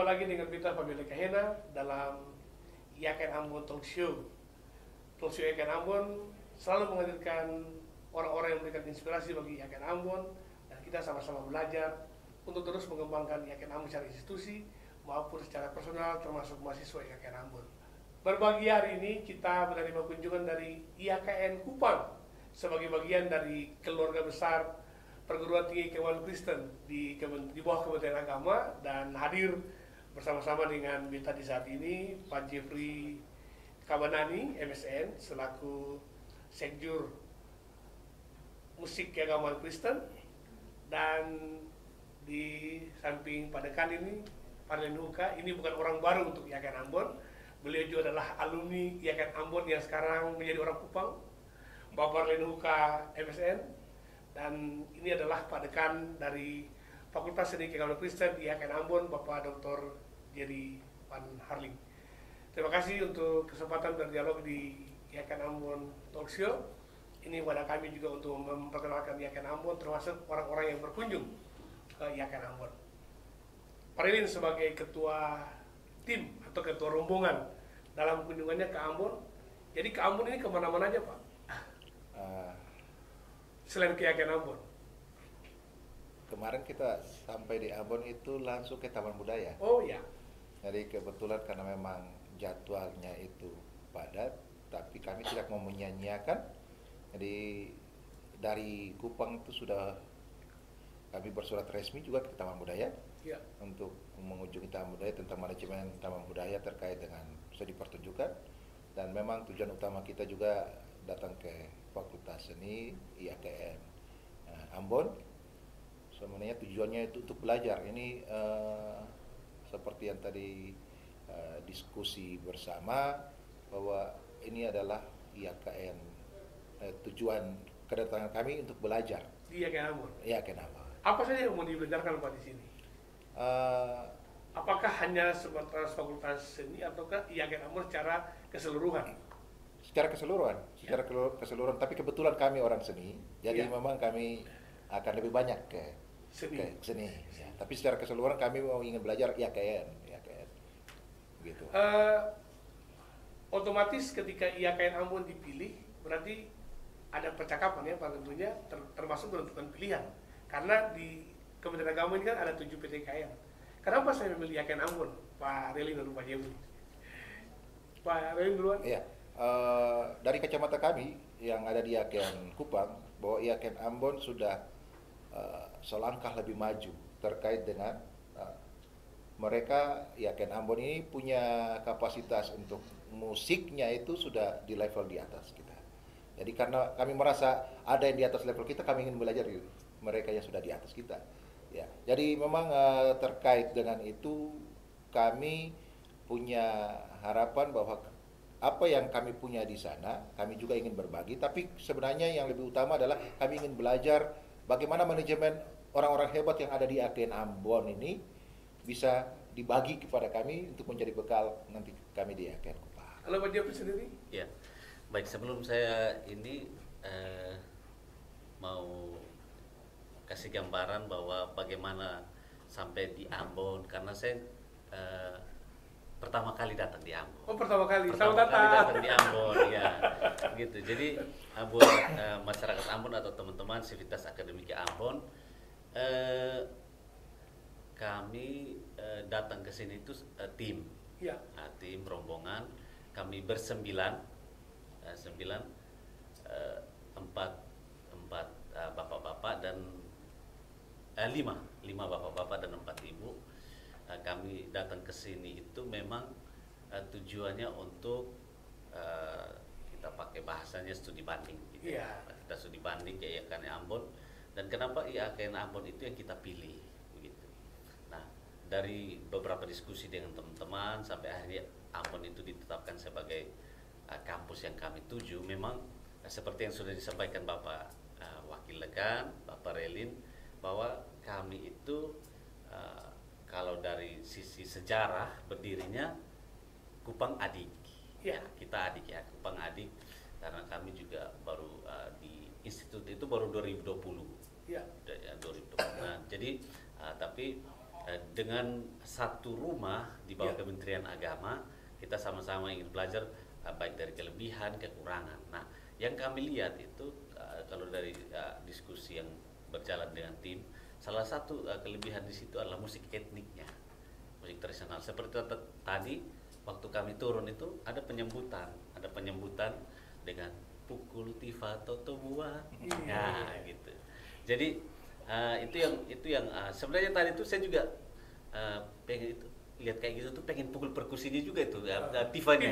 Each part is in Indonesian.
lagi dengan kita Pamela Kahena dalam IAKN Ambon Talk Show. Talk Show IAKN Ambon selalu menghadirkan orang-orang yang memberikan inspirasi bagi IAKN Ambon, dan kita sama-sama belajar untuk terus mengembangkan IAKN Ambon secara institusi maupun secara personal, termasuk mahasiswa IAKN Ambon. Berbagi hari ini kita menerima kunjungan dari IAKN Kupang sebagai bagian dari keluarga besar Perguruan Tinggi Keilmuan Kristen di bawah Kementerian Agama, dan hadir bersama-sama dengan kita di saat ini Pak Jeffrey Kabanani, MSN, selaku Sekjur Musik Keagamaan Kristen, dan di samping Pak Dekan ini Pak Lenuka. Ini bukan orang baru untuk IAKN Ambon, beliau juga adalah alumni IAKN Ambon yang sekarang menjadi orang Kupang, Bapak Lenuka MSN. Dan ini adalah Pak Dekan dari Fakultas Seni Keagamaan Kristen IAKN Ambon, Bapak Dr. Jerry Van Harling. Terima kasih untuk kesempatan berdialog di IAKN Ambon Talk Show. Ini pada kami juga untuk memperkenalkan IAKN Ambon, termasuk orang-orang yang berkunjung ke IAKN Ambon. Pak Relin sebagai ketua tim atau ketua rombongan dalam kunjungannya ke Ambon. Jadi ke Ambon ini kemana-mana aja, Pak? Selain ke IAKN Ambon. Kemarin kita sampai di Ambon itu langsung ke Taman Budaya. Oh ya. Jadi kebetulan karena memang jadwalnya itu padat, tapi kami tidak mau menyanyiakan. Jadi dari Kupang itu sudah kami bersurat resmi juga ke Taman Budaya Ya. untuk mengunjungi Taman Budaya tentang manajemen Taman Budaya terkait dengan studi pertunjukan. Dan memang tujuan utama kita juga datang ke Fakultas Seni IAKN Ambon. Sebenarnya tujuannya itu untuk belajar. Ini seperti yang tadi diskusi bersama, bahwa ini adalah IAKN, tujuan kedatangan kami untuk belajar Di IAKN Ambon. IAKN Ambon. Apa saja yang mau dibelajarkan Pak di sini? Apakah hanya sebatas Fakultas Seni ataukah IAKN Ambon secara keseluruhan? Secara keseluruhan, tapi kebetulan kami orang seni, jadi memang kami akan lebih banyak ke seni. Ya. Tapi secara keseluruhan kami mau ingin belajar IAKN, gitu. Otomatis ketika IAKN Ambon dipilih, berarti ada percakapan ya Pak, tentunya termasuk menentukan pilihan. Karena di Kementerian Agama ini kan ada 7 PTKN. Kenapa saya memilih IAKN Ambon, Pak Relin dan Pak Jeffrey? Pak Relin duluan. Iya. Dari kacamata kami yang ada di IAKN Kupang, bahwa IAKN Ambon sudah selangkah lebih maju terkait dengan mereka. IAKN Ambon ini punya kapasitas untuk musiknya itu sudah di level di atas kita. Jadi karena kami merasa ada yang di atas level kita, kami ingin belajar dari mereka yang sudah di atas kita. Ya, jadi memang terkait dengan itu kami punya harapan bahwa apa yang kami punya di sana, kami juga ingin berbagi. Tapi sebenarnya yang lebih utama adalah kami ingin belajar bagaimana manajemen orang-orang hebat yang ada di IAKN Ambon ini bisa dibagi kepada kami untuk menjadi bekal nanti kami di IAKN Kupang. Kalau Pak Jeffrey sendiri? Ya, baik, sebelum saya ini mau kasih gambaran bahwa bagaimana sampai di Ambon, karena saya pertama kali datang di Ambon. Oh, pertama kali. Pertama Selamat kali datang. datang di Ambon, ya, gitu. Jadi buat masyarakat Ambon atau teman-teman Sivitas Akademika Ambon, kami datang ke sini itu tim, Ya. tim rombongan. Kami bersembilan, empat bapak-bapak dan lima bapak-bapak dan 4 ibu. Kami datang ke sini itu memang tujuannya untuk kita pakai bahasanya studi banding, gitu. Iya. Kita studi banding ke IAKN Ambon, dan kenapa IAKN Ambon itu yang kita pilih, begitu. Nah, dari beberapa diskusi dengan teman-teman sampai akhirnya Ambon itu ditetapkan sebagai kampus yang kami tuju. Memang seperti yang sudah disampaikan Bapak Wakil Dekan, Bapak Relin, bahwa kami itu kalau dari sisi sejarah berdirinya Kupang Adik. Ya. Kita adik ya, Kupang Adik, karena kami juga baru di institut itu baru 2020. Ya. 2020. Nah, jadi tapi dengan satu rumah di bawah Ya. Kementerian Agama, kita sama-sama ingin belajar baik dari kelebihan kekurangan. Nah, yang kami lihat itu kalau dari diskusi yang berjalan dengan tim, salah satu kelebihan di situ adalah musik etniknya, musik tradisional. Seperti tadi waktu kami turun itu ada penyambutan dengan pukul tifa toto buah, ya gitu. Jadi itu yang sebenarnya tadi itu saya juga pengen itu lihat kayak gitu tuh, pengen pukul perkusinya juga itu tifanya.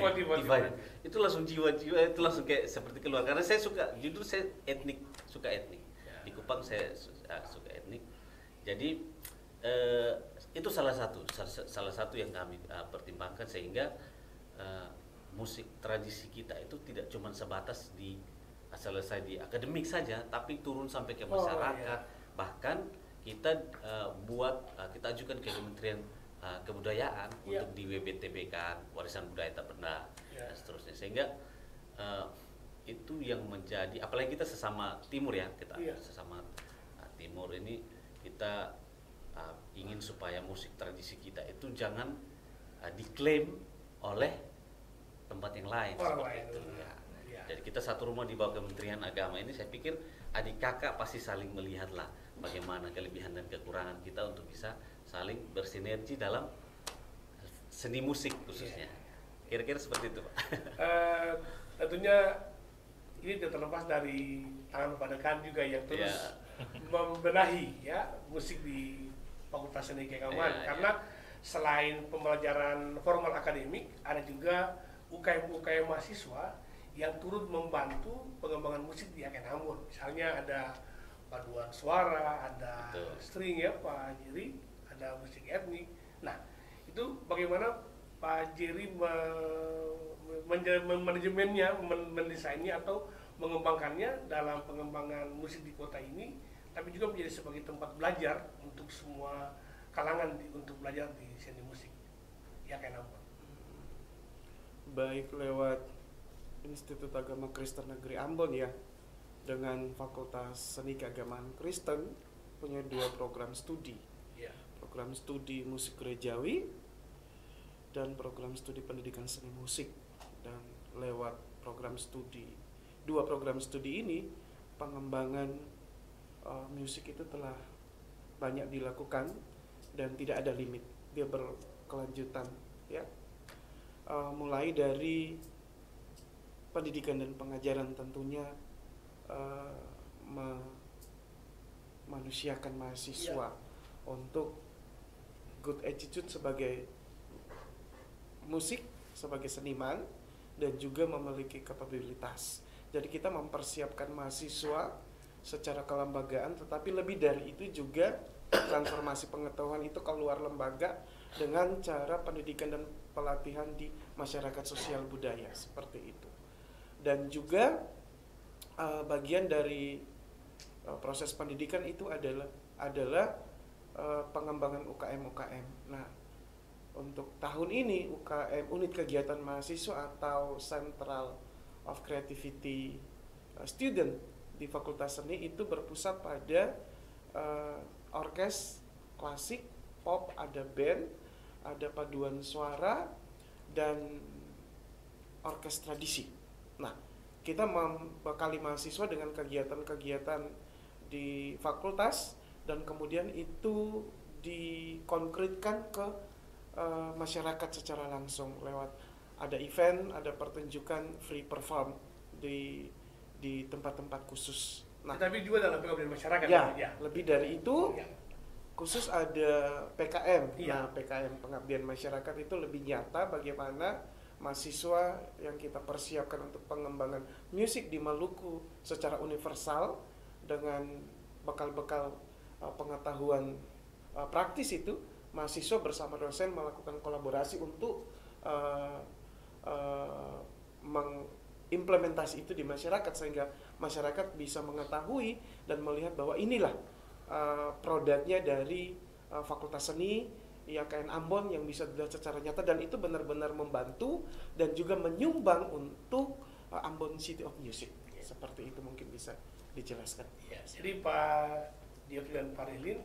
Itu langsung jiwa-jiwa itu langsung kayak seperti keluar, karena saya suka, jujur saya suka etnik di Kupang, saya suka etnik. Jadi itu salah satu yang kami pertimbangkan, sehingga musik tradisi kita itu tidak cuma sebatas di selesai di akademik saja, tapi turun sampai ke masyarakat. Bahkan kita kita ajukan ke Kementerian Kebudayaan untuk di WBTB kan, warisan budaya tak benda dan seterusnya, sehingga itu yang menjadi, apalagi kita sesama timur ya, kita sesama timur ini kita ingin supaya musik tradisi kita itu jangan diklaim oleh tempat yang lain seperti itu ya. Jadi kita satu rumah di bawah Kementerian Agama ini, saya pikir adik kakak pasti saling melihatlah bagaimana kelebihan dan kekurangan kita untuk bisa saling bersinergi dalam seni musik khususnya. Kira-kira seperti itu, Pak. Tentunya ini tidak terlepas dari tangan Pak Dekan juga yang terus membenahi ya musik di Fakultas Seni Keagamaan, karena selain pembelajaran formal akademik, ada juga UKM mahasiswa yang turut membantu pengembangan musik di Yaken Ambon. Misalnya ada paduan suara, ada string ya Pak Jerry, ada musik etnik. Nah, itu bagaimana Pak Jerry manajemennya, mendesainnya atau mengembangkannya dalam pengembangan musik di kota ini, tapi juga menjadi sebagai tempat belajar untuk semua kalangan untuk belajar di seni musik Yaken Ambon. Baik lewat Institut Agama Kristen Negeri Ambon ya, dengan Fakultas Seni Keagamaan Kristen punya 2 program studi, program studi musik gerejawi dan program studi pendidikan seni musik. Dan lewat program studi, 2 program studi ini, pengembangan musik itu telah banyak dilakukan dan tidak ada limit, dia berkelanjutan ya. Mulai dari pendidikan dan pengajaran, tentunya memanusiakan mahasiswa untuk good attitude sebagai musik, sebagai seniman, dan juga memiliki kapabilitas. Jadi kita mempersiapkan mahasiswa secara kelembagaan, tetapi lebih dari itu juga transformasi pengetahuan itu keluar lembaga dengan cara pendidikan dan pelatihan di masyarakat sosial budaya seperti itu. Dan juga bagian dari proses pendidikan itu adalah pengembangan UKM. Nah, untuk tahun ini UKM, unit kegiatan mahasiswa atau Central of Creativity Student di Fakultas Seni itu berpusat pada orkes klasik, pop, ada band, ada paduan suara, dan orkes tradisi. Nah, kita membekali mahasiswa dengan kegiatan-kegiatan di fakultas, dan kemudian itu dikonkretkan ke masyarakat secara langsung lewat ada event, ada pertunjukan free perform di tempat-tempat khusus. Nah, tapi juga dalam pengabdian masyarakat ya. Lebih dari itu, khusus ada PKM. Nah, PKM pengabdian masyarakat itu lebih nyata bagaimana mahasiswa yang kita persiapkan untuk pengembangan musik di Maluku secara universal dengan bekal-bekal pengetahuan praktis itu, mahasiswa bersama dosen melakukan kolaborasi untuk mengimplementasi itu di masyarakat, sehingga masyarakat bisa mengetahui dan melihat bahwa inilah produknya dari Fakultas Seni Yaken Ambon yang bisa dilihat secara nyata, dan itu benar-benar membantu dan juga menyumbang untuk Ambon City of Music. Seperti itu mungkin bisa dijelaskan. Ya, jadi Pak Dioki dan Pak Rilin,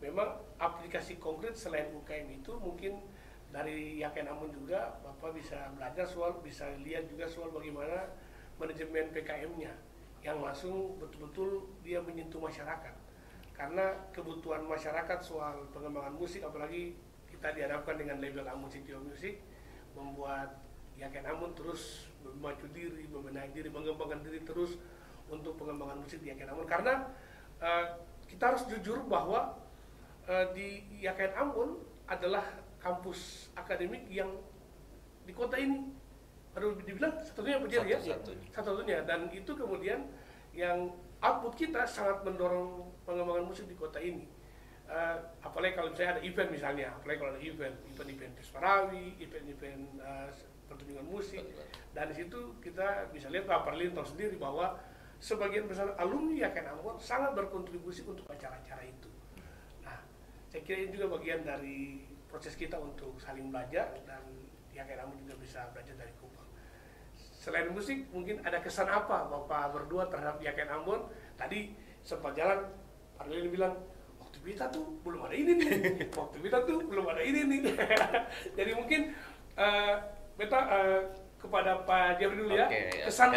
memang aplikasi konkret selain UKM itu mungkin dari Yaken Ambon juga Bapak bisa belajar soal, bisa lihat juga soal bagaimana manajemen PKM-nya yang langsung betul-betul dia menyentuh masyarakat. Karena kebutuhan masyarakat soal pengembangan musik, apalagi kita dihadapkan dengan label Ambon City of Music, membuat Yaken Ambon terus memacu diri, membenahi diri, mengembangkan diri terus untuk pengembangan musik di Yaken Ambon. Karena kita harus jujur bahwa di Yaken Ambon adalah kampus akademik yang di kota ini baru dibilang satunya berdiri ya, satu-satunya, dan itu kemudian yang output kita sangat mendorong pengembangan musik di kota ini. Apalagi kalau misalnya ada event misalnya, apalagi kalau ada event Pesparawi, event pertunjukan musik, dan di situ kita bisa lihat Pak Parlin tahu sendiri bahwa sebagian besar alumni Yaken Ambon sangat berkontribusi untuk acara-acara itu. Nah, saya kira ini juga bagian dari proses kita untuk saling belajar, dan Yaken Ambon juga bisa belajar dari Kupang. Selain musik, mungkin ada kesan apa Bapak berdua terhadap Yaken Ambon? Tadi sempat jalan, Parlin bilang, waktu kita tuh belum ada ini nih, waktu kita tuh belum ada ini nih. Jadi mungkin beta kepada Pak Jeffrey dulu ya, kesan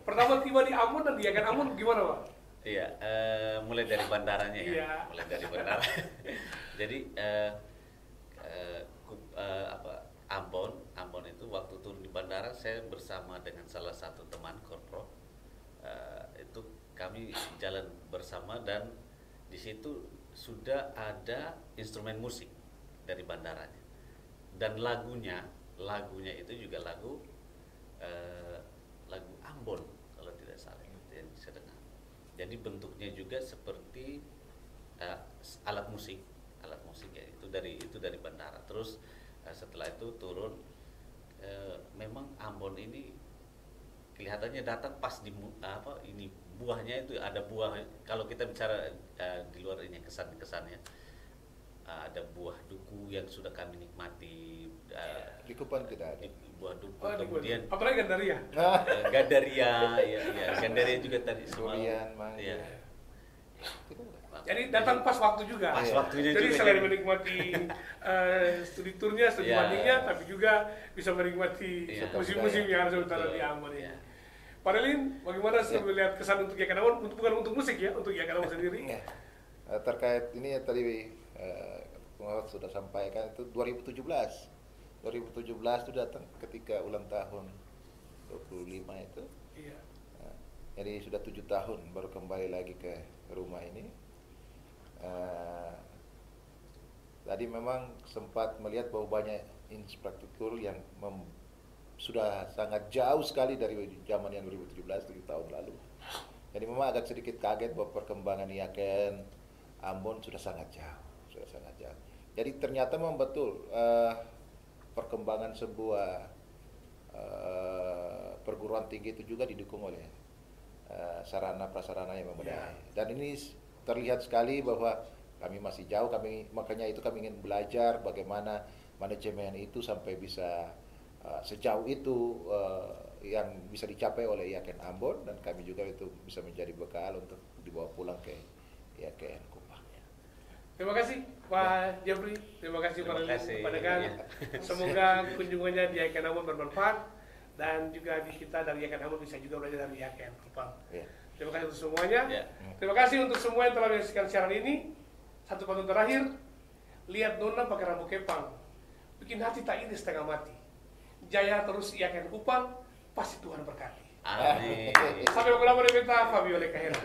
pertama tiba di Ambon dan di Yaken Ambon gimana Pak? Iya, mulai dari bandaranya ya, mulai dari bandara. Jadi Ambon itu waktu turun di bandara, saya bersama dengan salah satu teman korpro, itu kami jalan bersama, dan di situ sudah ada instrumen musik dari bandaranya, dan lagunya itu juga lagu Ambon kalau tidak salah yang saya dengar. Jadi bentuknya juga seperti alat musik ya, itu dari bandara. Terus setelah itu turun, memang Ambon ini kelihatannya datang pas di ini buahnya itu ada buah. Kalau kita bicara di luar ini kesannya, ada buah duku yang sudah kami nikmati. Di Kupang tidak ada buah duku, kemudian apalagi Gandaria. Gandaria, Gandaria juga tadi durian, mangga. Ya. Jadi datang pas waktu juga. Pas waktunya jadi juga. Selain menikmati studi tournya, studi bandingnya, tapi juga bisa menikmati musim-musim yang ada sebentar di Ambon ini. Pak Relin, bagaimana sih melihat kesan untuk Yaken Ambon? Bukan untuk musik ya, untuk Yaken Ambon sendiri. Terkait ini ya, tadi pengawas sudah sampaikan, itu 2017 itu datang ketika ulang tahun 25 itu. Iya. Jadi sudah 7 tahun baru kembali lagi ke rumah ini. Tadi memang sempat melihat bahwa banyak infrastruktur yang sudah sangat jauh sekali dari zaman yang 2017, 7 tahun lalu. Jadi memang agak sedikit kaget bahwa perkembangan Yaken Ambon sudah sangat jauh. Jadi ternyata memang betul perkembangan sebuah perguruan tinggi itu juga didukung oleh sarana prasarana yang memadai. Dan ini terlihat sekali bahwa kami masih jauh, makanya itu kami ingin belajar bagaimana manajemen itu sampai bisa sejauh itu yang bisa dicapai oleh Yaken Ambon, dan kami juga itu bisa menjadi bekal untuk dibawa pulang ke Yaken Kupang. Terima kasih Pak Jeffrey, terima kasih Pak Relin kepada kami. Semoga kunjungannya di Yaken Ambon bermanfaat, dan juga di kita dari Yaken Ambon bisa juga belajar dari Yaken Kupang. Terima kasih untuk semuanya. Terima kasih untuk semua yang telah menyaksikan siaran ini. Satu pantun terakhir, lihat Nona pakai rambut kepang, bikin hati tak ini setengah mati. Jaya terus Yaken Kupang, pasti Tuhan berkati. Amin. Sampai berjumpa di Fabio Lekahera.